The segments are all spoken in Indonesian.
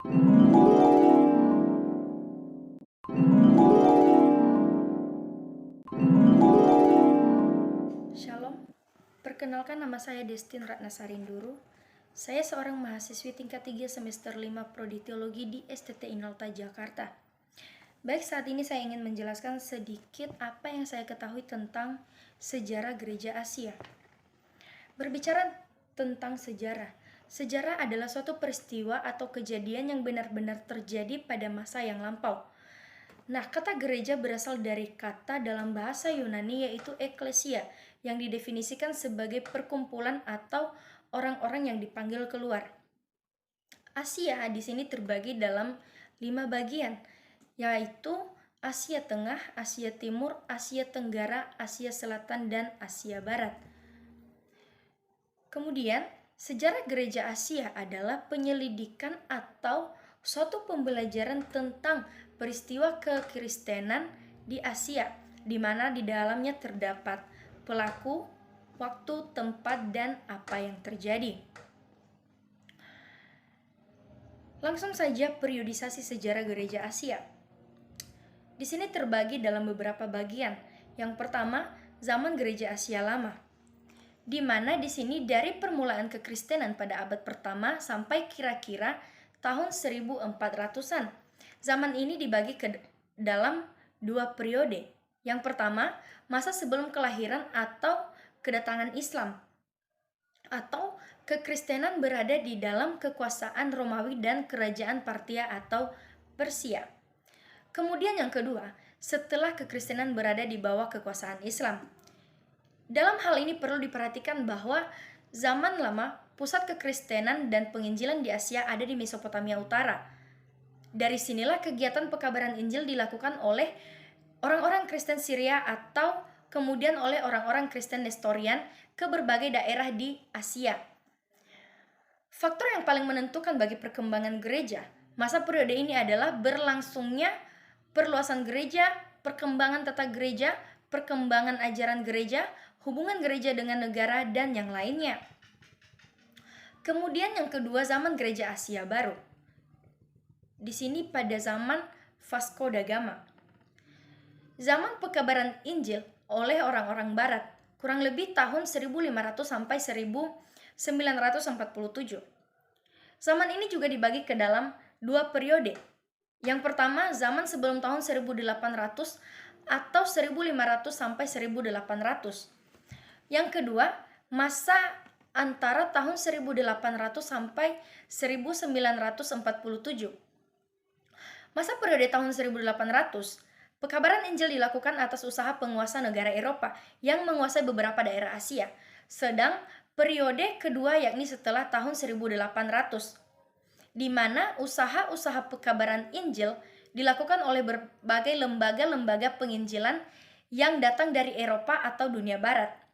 Shalom, perkenalkan nama saya Destin Ratnasarinduru. Saya seorang mahasiswi tingkat 3 semester 5 Prodi Teologi di STT Inalta, Jakarta. Baik, saat ini saya ingin menjelaskan sedikit apa yang saya ketahui tentang sejarah gereja Asia. Berbicara tentang sejarah, sejarah adalah suatu peristiwa atau kejadian yang benar-benar terjadi pada masa yang lampau. Nah, kata gereja berasal dari kata dalam bahasa Yunani yaitu eklesia, yang didefinisikan sebagai perkumpulan atau orang-orang yang dipanggil keluar. Asia di sini terbagi dalam 5 bagian, yaitu Asia Tengah, Asia Timur, Asia Tenggara, Asia Selatan, dan Asia Barat. Kemudian, sejarah gereja Asia adalah penyelidikan atau suatu pembelajaran tentang peristiwa kekristenan di Asia, di mana di dalamnya terdapat pelaku, waktu, tempat, dan apa yang terjadi. Langsung saja periodisasi sejarah gereja Asia. Di sini terbagi dalam beberapa bagian. Yang pertama, zaman gereja Asia Lama, di mana di sini dari permulaan kekristenan pada abad pertama sampai kira-kira tahun 1400-an. Zaman ini dibagi ke dalam 2 periode. Yang pertama, masa sebelum kelahiran atau kedatangan Islam, atau kekristenan berada di dalam kekuasaan Romawi dan kerajaan Partia atau Persia. Kemudian yang kedua, setelah kekristenan berada di bawah kekuasaan Islam. Dalam hal ini perlu diperhatikan bahwa zaman lama pusat kekristenan dan penginjilan di Asia ada di Mesopotamia Utara. Dari sinilah kegiatan pekabaran Injil dilakukan oleh orang-orang Kristen Syria atau kemudian oleh orang-orang Kristen Nestorian ke berbagai daerah di Asia. Faktor yang paling menentukan bagi perkembangan gereja masa periode ini adalah berlangsungnya perluasan gereja, perkembangan tata gereja, perkembangan ajaran gereja, hubungan gereja dengan negara, dan yang lainnya. Kemudian yang kedua, zaman gereja Asia Baru. Di sini pada zaman Vasco da Gama. Zaman pekabaran Injil oleh orang-orang Barat, kurang lebih tahun 1500 sampai 1947. Zaman ini juga dibagi ke dalam 2 periode. Yang pertama, zaman sebelum tahun 1800 atau 1500 sampai 1800. Yang kedua, masa antara tahun 1800 sampai 1947. Masa periode tahun 1800, pekabaran Injil dilakukan atas usaha penguasa negara Eropa yang menguasai beberapa daerah Asia. Sedang periode kedua yakni setelah tahun 1800, di mana usaha-usaha pekabaran Injil dilakukan oleh berbagai lembaga-lembaga penginjilan yang datang dari Eropa atau dunia Barat.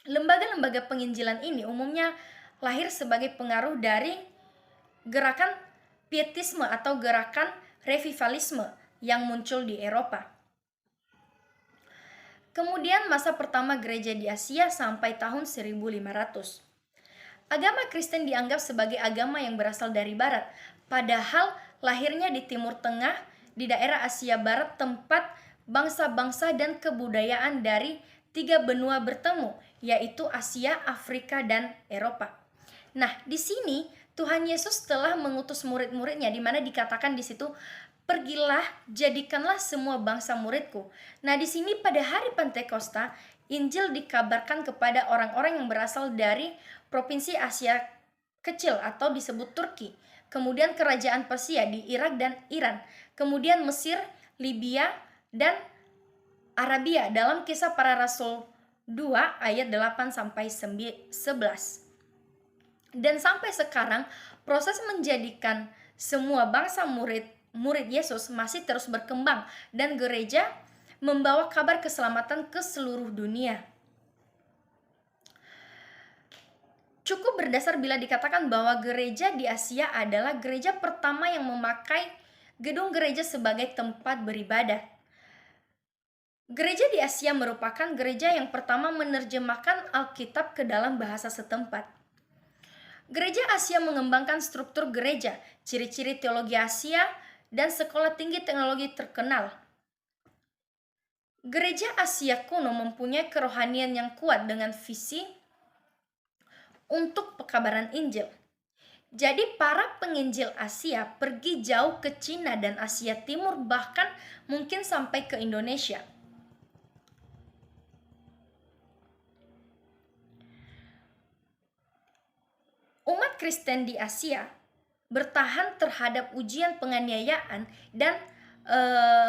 Lembaga-lembaga penginjilan ini umumnya lahir sebagai pengaruh dari gerakan pietisme atau gerakan revivalisme yang muncul di Eropa. Kemudian masa pertama gereja di Asia sampai tahun 1500. Agama Kristen dianggap sebagai agama yang berasal dari Barat, padahal lahirnya di Timur Tengah, di daerah Asia Barat, tempat bangsa-bangsa dan kebudayaan dari 3 benua bertemu, yaitu Asia, Afrika, dan Eropa. Nah, di sini Tuhan Yesus telah mengutus murid-muridnya, di mana dikatakan di situ, "Pergilah, jadikanlah semua bangsa muridku." Nah, di sini pada hari Pentakosta, Injil dikabarkan kepada orang-orang yang berasal dari provinsi Asia Kecil atau disebut Turki, kemudian kerajaan Persia di Irak dan Iran, kemudian Mesir, Libya, dan Arabia dalam Kisah Para Rasul 2 ayat 8 sampai 11. Dan sampai sekarang proses menjadikan semua bangsa murid Yesus masih terus berkembang dan gereja membawa kabar keselamatan ke seluruh dunia. Cukup berdasar bila dikatakan bahwa gereja di Asia adalah gereja pertama yang memakai gedung gereja sebagai tempat beribadah. Gereja di Asia merupakan gereja yang pertama menerjemahkan Alkitab ke dalam bahasa setempat. Gereja Asia mengembangkan struktur gereja, ciri-ciri teologi Asia, dan sekolah tinggi teknologi terkenal. Gereja Asia kuno mempunyai kerohanian yang kuat dengan visi untuk pekabaran Injil. Jadi para penginjil Asia pergi jauh ke Cina dan Asia Timur, bahkan mungkin sampai ke Indonesia. Umat Kristen di Asia bertahan terhadap ujian penganiayaan dan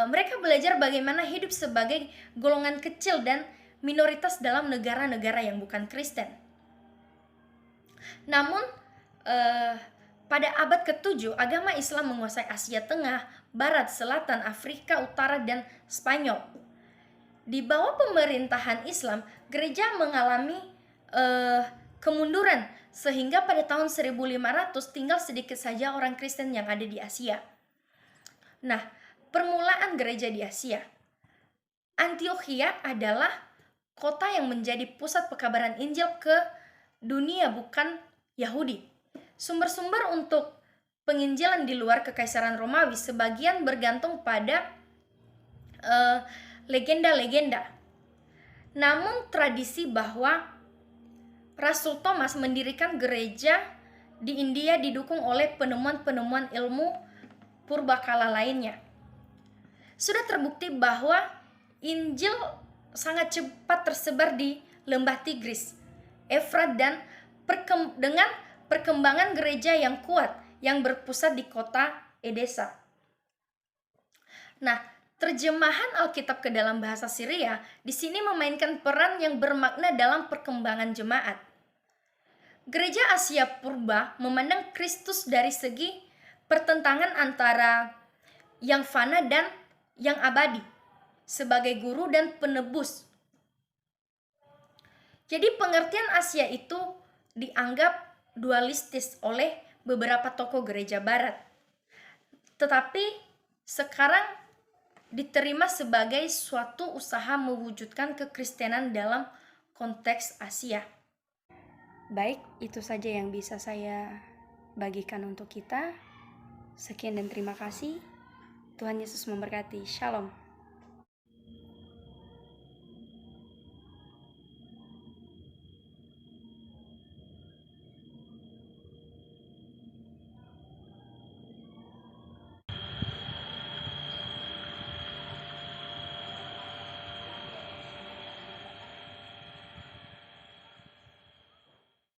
mereka belajar bagaimana hidup sebagai golongan kecil dan minoritas dalam negara-negara yang bukan Kristen. Namun pada abad ke-7 agama Islam menguasai Asia Tengah, Barat, Selatan, Afrika Utara, dan Spanyol. Di bawah pemerintahan Islam, gereja mengalami kemunduran sehingga pada tahun 1500 tinggal sedikit saja orang Kristen yang ada di Asia. Nah, permulaan gereja di Asia. Antiokhia adalah kota yang menjadi pusat pekabaran Injil ke dunia bukan Yahudi. Sumber-sumber untuk penginjilan di luar Kekaisaran Romawi sebagian bergantung pada legenda-legenda. Namun tradisi bahwa Rasul Thomas mendirikan gereja di India didukung oleh penemuan-penemuan ilmu purbakala lainnya. Sudah terbukti bahwa Injil sangat cepat tersebar di lembah Tigris, Efrat, dan dengan perkembangan gereja yang kuat yang berpusat di kota Edesa. Nah, terjemahan Alkitab ke dalam bahasa Syria di sini memainkan peran yang bermakna dalam perkembangan jemaat. Gereja Asia Purba memandang Kristus dari segi pertentangan antara yang fana dan yang abadi sebagai guru dan penebus. Jadi pengertian Asia itu dianggap dualistis oleh beberapa tokoh gereja barat. Tetapi sekarang diterima sebagai suatu usaha mewujudkan kekristenan dalam konteks Asia. Baik, itu saja yang bisa saya bagikan untuk kita. Sekian dan terima kasih. Tuhan Yesus memberkati. Shalom.